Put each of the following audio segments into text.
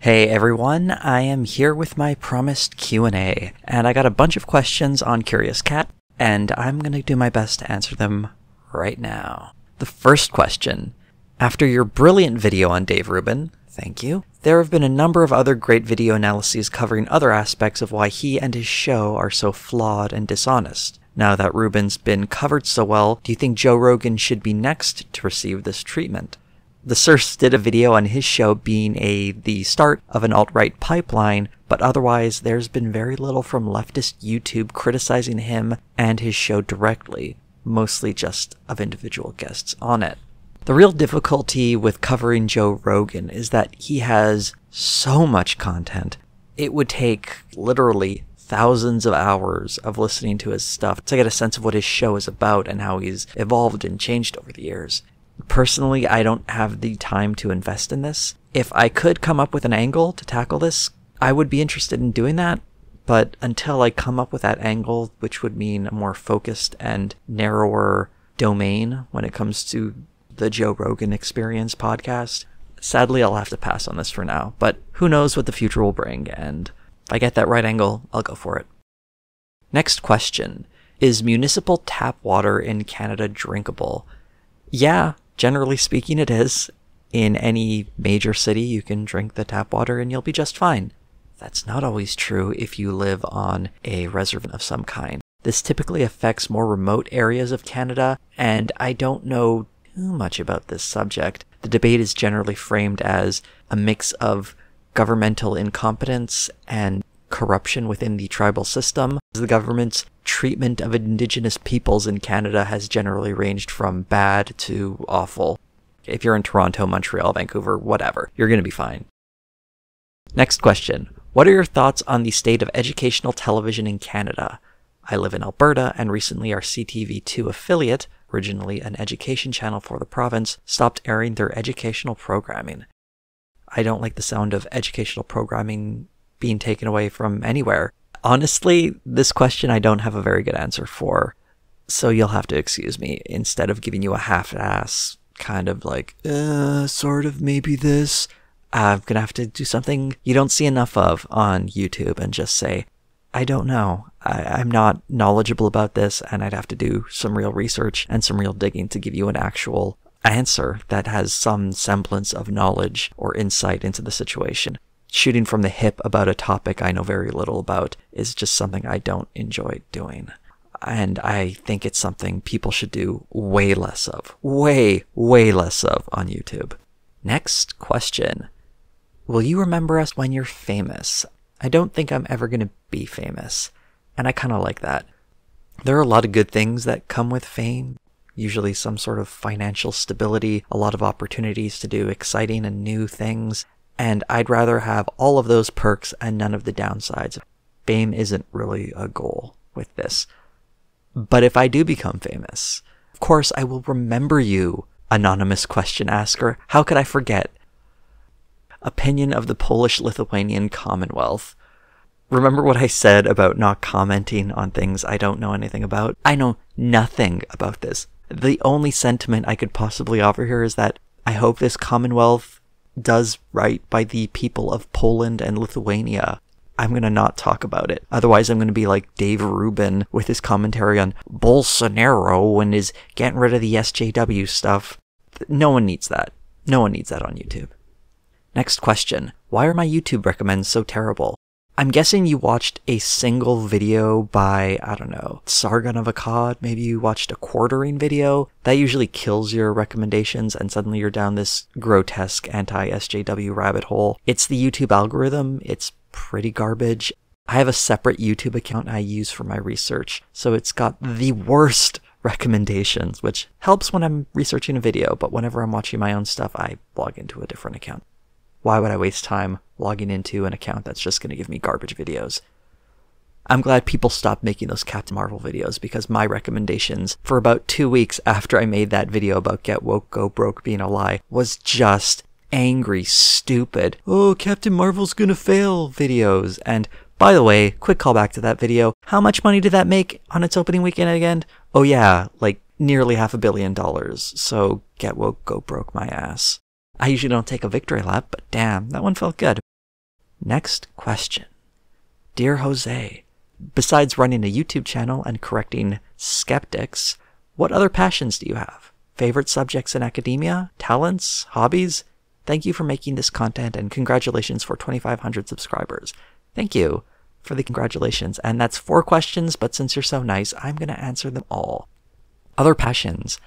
Hey everyone, I am here with my promised Q&A, and I got a bunch of questions on Curious Cat, and I'm going to do my best to answer them right now. The first question: after your brilliant video on Dave Rubin, thank you, there have been a number of other great video analyses covering other aspects of why he and his show are so flawed and dishonest. Now that Rubin's been covered so well, do you think Joe Rogan should be next to receive this treatment? The Sirs did a video on his show being the start of an alt-right pipeline, but otherwise there's been very little from leftist YouTube criticizing him and his show directly, mostly just of individual guests on it. The real difficulty with covering Joe Rogan is that he has so much content. It would take literally thousands of hours of listening to his stuff to get a sense of what his show is about and how he's evolved and changed over the years. Personally, I don't have the time to invest in this. If I could come up with an angle to tackle this, I would be interested in doing that. But until I come up with that angle, which would mean a more focused and narrower domain when it comes to the Joe Rogan Experience podcast, sadly I'll have to pass on this for now. But who knows what the future will bring, and if I get that right angle, I'll go for it. Next question: is municipal tap water in Canada drinkable? Yeah, generally speaking it is. In any major city you can drink the tap water and you'll be just fine. That's not always true if you live on a reservoir of some kind. This typically affects more remote areas of Canada, and I don't know too much about this subject. The debate is generally framed as a mix of governmental incompetence and corruption within the tribal system. The government's treatment of Indigenous peoples in Canada has generally ranged from bad to awful. If you're in Toronto, Montreal, Vancouver, whatever, you're going to be fine. Next question: what are your thoughts on the state of educational television in Canada? I live in Alberta, and recently our CTV2 affiliate, originally an education channel for the province, stopped airing their educational programming. I don't like the sound of educational programming being taken away from anywhere. Honestly, this question I don't have a very good answer for, so you'll have to excuse me. Instead of giving you a half-ass kind of like, sort of maybe this, I'm gonna have to do something you don't see enough of on YouTube and just say, I don't know. I'm not knowledgeable about this, and I'd have to do some real research and some real digging to give you an actual answer that has some semblance of knowledge or insight into the situation. Shooting from the hip about a topic I know very little about is just something I don't enjoy doing. And I think it's something people should do way less of. Way less of on YouTube. Next question: will you remember us when you're famous? I don't think I'm ever going to be famous, and I kind of like that. There are a lot of good things that come with fame. Usually some sort of financial stability, a lot of opportunities to do exciting and new things. And I'd rather have all of those perks and none of the downsides. Fame isn't really a goal with this. But if I do become famous, of course I will remember you, anonymous question asker. How could I forget? Opinion of the Polish-Lithuanian Commonwealth. Remember what I said about not commenting on things I don't know anything about? I know nothing about this. The only sentiment I could possibly offer here is that I hope this Commonwealth does right by the people of Poland and Lithuania. I'm going to not talk about it. Otherwise, I'm going to be like Dave Rubin with his commentary on Bolsonaro and his getting rid of the SJW stuff. No one needs that. No one needs that on YouTube. Next question: why are my YouTube recommends so terrible? I'm guessing you watched a single video by, I don't know, Sargon of Akkad. Maybe you watched a quartering video. That usually kills your recommendations, and suddenly you're down this grotesque anti-SJW rabbit hole. It's the YouTube algorithm. It's pretty garbage. I have a separate YouTube account I use for my research, so it's got the worst recommendations, which helps when I'm researching a video, but whenever I'm watching my own stuff, I log into a different account. Why would I waste time logging into an account that's just going to give me garbage videos? I'm glad people stopped making those Captain Marvel videos, because my recommendations for about 2 weeks after I made that video about Get Woke, Go Broke being a lie was just angry, stupid, oh, Captain Marvel's gonna fail videos. And by the way, quick callback to that video, how much money did that make on its opening weekend again? Oh yeah, like nearly $500 million. So Get Woke, Go Broke my ass. I usually don't take a victory lap, but damn, that one felt good. Next question. Dear Jose, besides running a YouTube channel and correcting skeptics, what other passions do you have? Favorite subjects in academia? Talents? Hobbies? Thank you for making this content and congratulations for 2,500 subscribers. Thank you for the congratulations. And that's 4 questions, but since you're so nice, I'm going to answer them all. Other passions.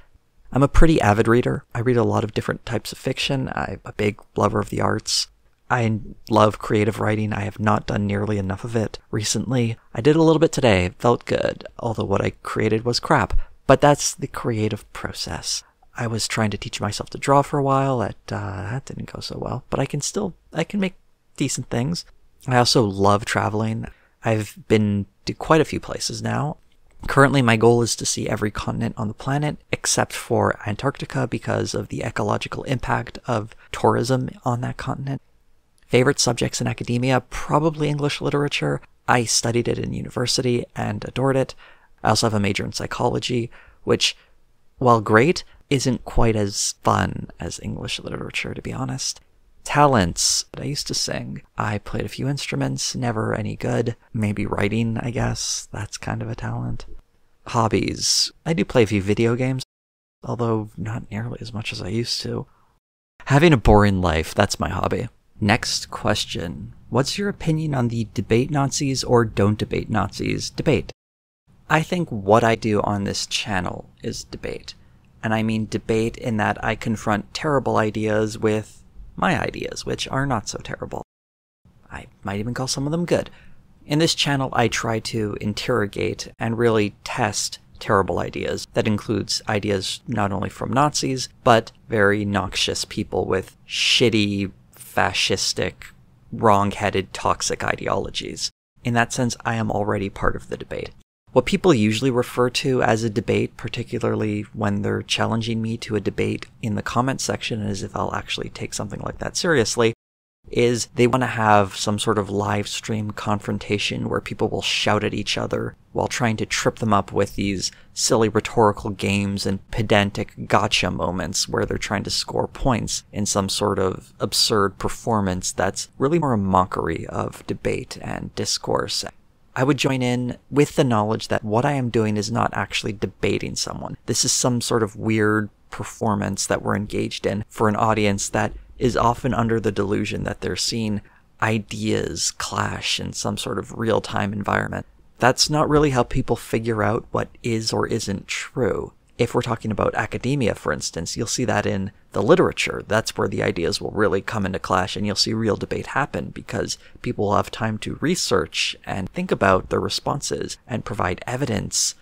I'm a pretty avid reader. I read a lot of different types of fiction. I'm a big lover of the arts. I love creative writing. I have not done nearly enough of it recently. I did a little bit today. It felt good, although what I created was crap. But that's the creative process. I was trying to teach myself to draw for a while. That didn't go so well, but I can make decent things. I also love traveling. I've been to quite a few places now. Currently, my goal is to see every continent on the planet except for Antarctica because of the ecological impact of tourism on that continent. Favorite subjects in academia, probably English literature. I studied it in university and adored it. I also have a major in psychology, which, while great, isn't quite as fun as English literature, to be honest. Talents. I used to sing. I played a few instruments, never any good. Maybe writing, I guess. That's kind of a talent. Hobbies. I do play a few video games, although not nearly as much as I used to. Having a boring life, that's my hobby. Next question. What's your opinion on the debate Nazis or don't debate Nazis debate? I think what I do on this channel is debate. And I mean debate in that I confront terrible ideas with my ideas, which are not so terrible. I might even call some of them good. In this channel, I try to interrogate and really test terrible ideas. That includes ideas not only from Nazis, but very noxious people with shitty, fascistic, wrong-headed, toxic ideologies. In that sense, I am already part of the debate. What people usually refer to as a debate, particularly when they're challenging me to a debate in the comment section, as if I'll actually take something like that seriously, is they want to have some sort of live stream confrontation where people will shout at each other while trying to trip them up with these silly rhetorical games and pedantic gotcha moments where they're trying to score points in some sort of absurd performance that's really more a mockery of debate and discourse. I would join in with the knowledge that what I am doing is not actually debating someone. This is some sort of weird performance that we're engaged in for an audience that is often under the delusion that they're seeing ideas clash in some sort of real-time environment. That's not really how people figure out what is or isn't true. If we're talking about academia, for instance, you'll see that in the literature. That's where the ideas will really come into clash, and you'll see real debate happen because people will have time to research and think about their responses and provide evidence.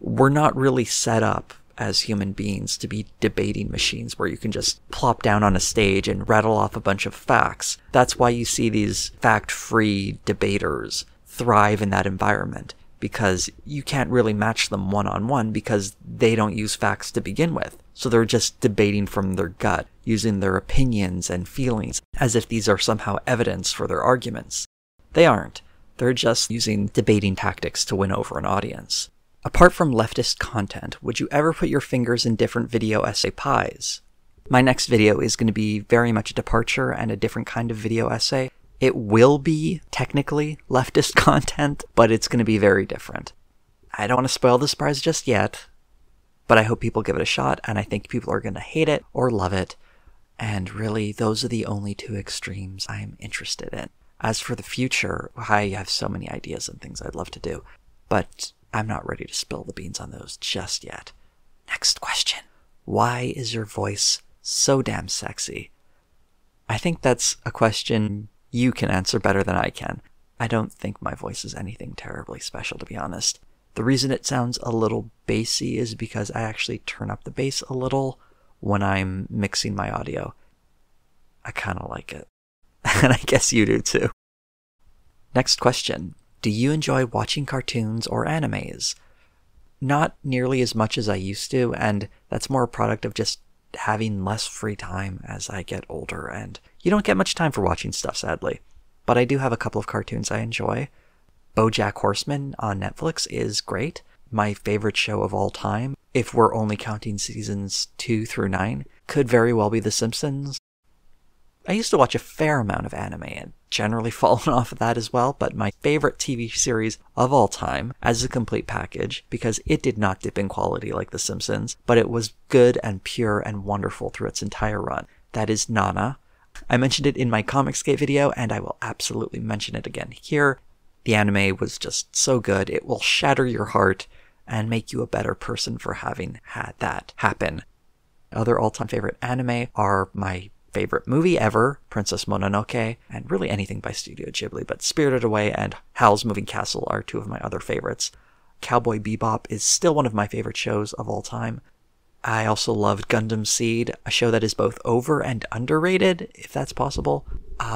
We're not really set up as human beings to be debating machines where you can just plop down on a stage and rattle off a bunch of facts. That's why you see these fact-free debaters thrive in that environment, because you can't really match them one-on-one because they don't use facts to begin with. So they're just debating from their gut, using their opinions and feelings as if these are somehow evidence for their arguments. They aren't. They're just using debating tactics to win over an audience. Apart from leftist content, would you ever put your fingers in different video essay pies? My next video is going to be very much a departure and a different kind of video essay. It will be technically leftist content, but it's going to be very different. I don't want to spoil the surprise just yet, but I hope people give it a shot, and I think people are going to hate it or love it. And really, those are the only 2 extremes I'm interested in. As for the future, I have so many ideas and things I'd love to do, but I'm not ready to spill the beans on those just yet. Next question. Why is your voice so damn sexy? I think that's a question you can answer better than I can. I don't think my voice is anything terribly special, to be honest. The reason it sounds a little bassy is because I actually turn up the bass a little when I'm mixing my audio. I kind of like it. And I guess you do too. Next question. Do you enjoy watching cartoons or animes? Not nearly as much as I used to, and that's more a product of just having less free time as I get older, and you don't get much time for watching stuff, sadly. But I do have a couple of cartoons I enjoy. BoJack Horseman on Netflix is great. My favorite show of all time, if we're only counting seasons 2 through 9, could very well be The Simpsons. I used to watch a fair amount of anime, and generally fallen off of that as well, but my favorite TV series of all time as a complete package, because it did not dip in quality like The Simpsons, but it was good and pure and wonderful through its entire run. That is Nana. I mentioned it in my Comicsgate video, and I will absolutely mention it again here. The anime was just so good. It will shatter your heart and make you a better person for having had that happen. Other all-time favorite anime are my favorite movie ever, Princess Mononoke, and really anything by Studio Ghibli, but Spirited Away and Howl's Moving Castle are two of my other favorites. Cowboy Bebop is still one of my favorite shows of all time. I also loved Gundam Seed, a show that is both over and underrated, if that's possible.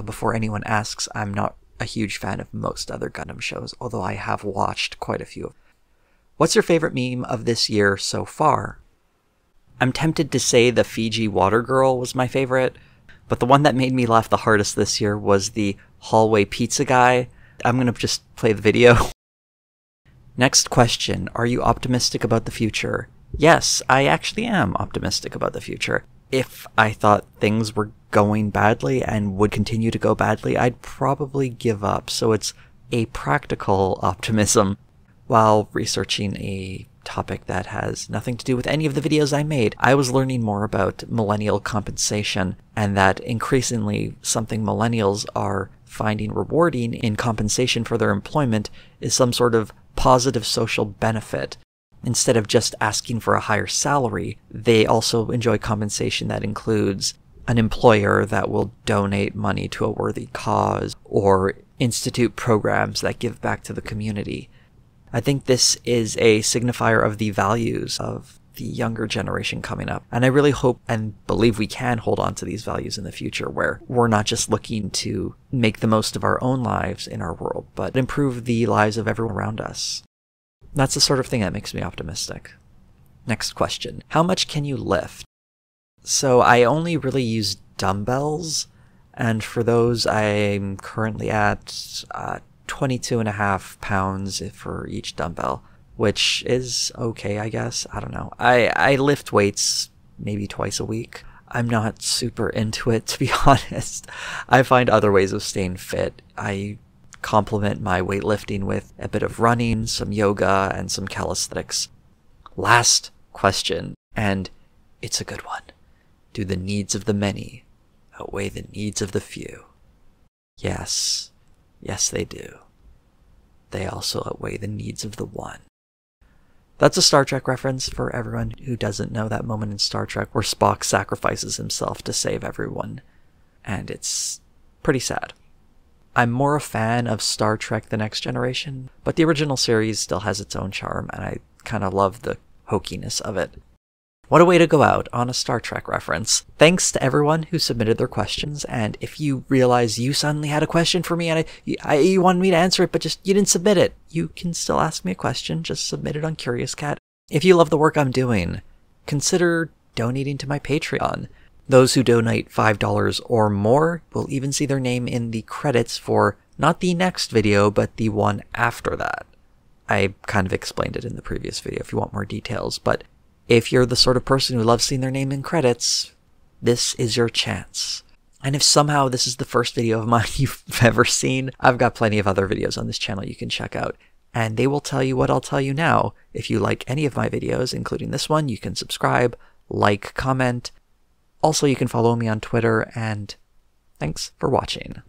Before anyone asks, I'm not a huge fan of most other Gundam shows, although I have watched quite a few. What's your favorite meme of this year so far? I'm tempted to say the Fiji water girl was my favorite, but the one that made me laugh the hardest this year was the hallway pizza guy. I'm gonna just play the video. Next question, are you optimistic about the future? Yes, I actually am optimistic about the future. If I thought things were going badly and would continue to go badly, I'd probably give up, so it's a practical optimism. While researching a topic that has nothing to do with any of the videos I made, I was learning more about millennial compensation, and that increasingly something millennials are finding rewarding in compensation for their employment is some sort of positive social benefit. Instead of just asking for a higher salary, they also enjoy compensation that includes an employer that will donate money to a worthy cause or institute programs that give back to the community. I think this is a signifier of the values of the younger generation coming up. And I really hope and believe we can hold on to these values in the future, where we're not just looking to make the most of our own lives in our world, but improve the lives of everyone around us. That's the sort of thing that makes me optimistic. Next question. How much can you lift? So I only really use dumbbells, and for those I'm currently at 22.5 pounds for each dumbbell, which is okay, I guess. I don't know. I lift weights maybe twice a week. I'm not super into it, to be honest. I find other ways of staying fit. I complement my weightlifting with a bit of running, some yoga, and some calisthenics. Last question, and it's a good one. Do the needs of the many outweigh the needs of the few? Yes. Yes, they do. They also outweigh the needs of the one. That's a Star Trek reference for everyone who doesn't know that moment in Star Trek where Spock sacrifices himself to save everyone. And it's pretty sad. I'm more a fan of Star Trek The Next Generation, but the original series still has its own charm, and I kind of love the hokiness of it. What a way to go out on a Star Trek reference. Thanks to everyone who submitted their questions, and if you realize you suddenly had a question for me and you wanted me to answer it, but just you didn't submit it, you can still ask me a question. Just submit it on Curious Cat. If you love the work I'm doing, consider donating to my Patreon. Those who donate $5 or more will even see their name in the credits for not the next video, but the one after that. I kind of explained it in the previous video if you want more details, but if you're the sort of person who loves seeing their name in credits, this is your chance. And if somehow this is the first video of mine you've ever seen, I've got plenty of other videos on this channel you can check out. And they will tell you what I'll tell you now. If you like any of my videos, including this one, you can subscribe, like, comment. Also, you can follow me on Twitter, and thanks for watching.